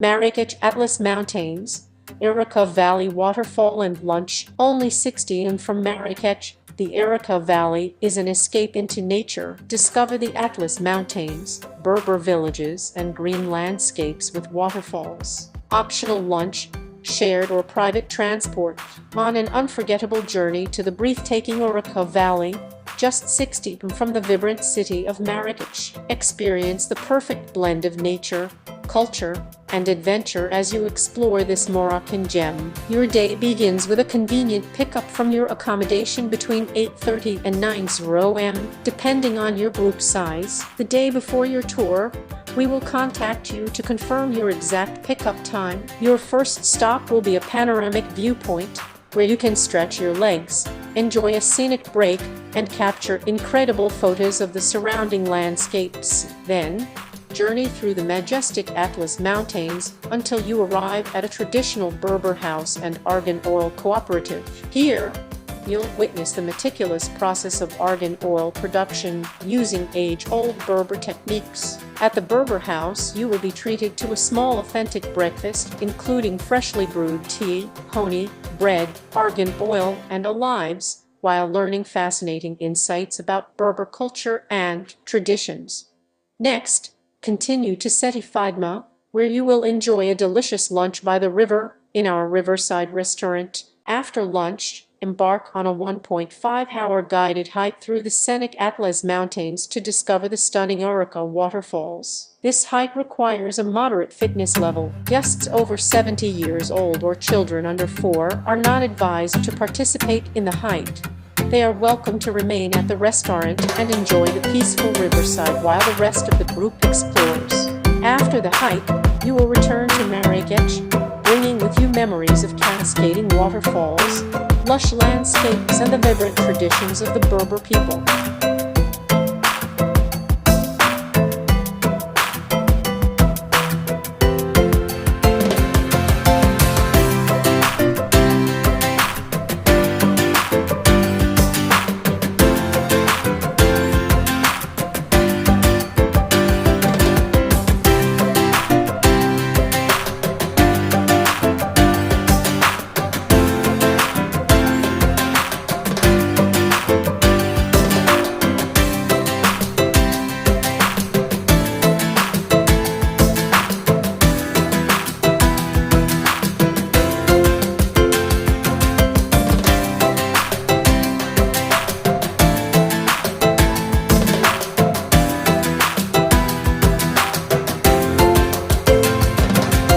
Marrakech Atlas Mountains, Ourika Valley Waterfall and lunch, only 60 and from Marrakech. The Ourika Valley is an escape into nature. Discover the Atlas Mountains, Berber villages, and green landscapes with waterfalls. Optional lunch, shared or private transport, on an unforgettable journey to the breathtaking Ourika Valley, just 60 from the vibrant city of Marrakech. Experience the perfect blend of nature, culture, and adventure as you explore this Moroccan gem. Your day begins with a convenient pickup from your accommodation between 8:30 and 9:00 am, depending on your group size. The day before your tour, we will contact you to confirm your exact pickup time. Your first stop will be a panoramic viewpoint, where you can stretch your legs, enjoy a scenic break, and capture incredible photos of the surrounding landscapes. Then, journey through the majestic Atlas Mountains until you arrive at a traditional Berber house and argan oil cooperative. Here, you'll witness the meticulous process of argan oil production using age-old Berber techniques. At the Berber house, you will be treated to a small authentic breakfast, including freshly brewed tea, honey, bread, argan oil, and olives, while learning fascinating insights about Berber culture and traditions. Next, continue to Seti Fadma, where you will enjoy a delicious lunch by the river in our riverside restaurant. After lunch, embark on a 1.5-hour guided hike through the scenic Atlas Mountains to discover the stunning Ourika waterfalls. This hike requires a moderate fitness level. Guests over 70 years old or children under 4 are not advised to participate in the hike. They are welcome to remain at the restaurant and enjoy the peaceful riverside while the rest of the group explores. After the hike, you will return to Marrakech, bringing with you memories of cascading waterfalls, lush landscapes, and the vibrant traditions of the Berber people.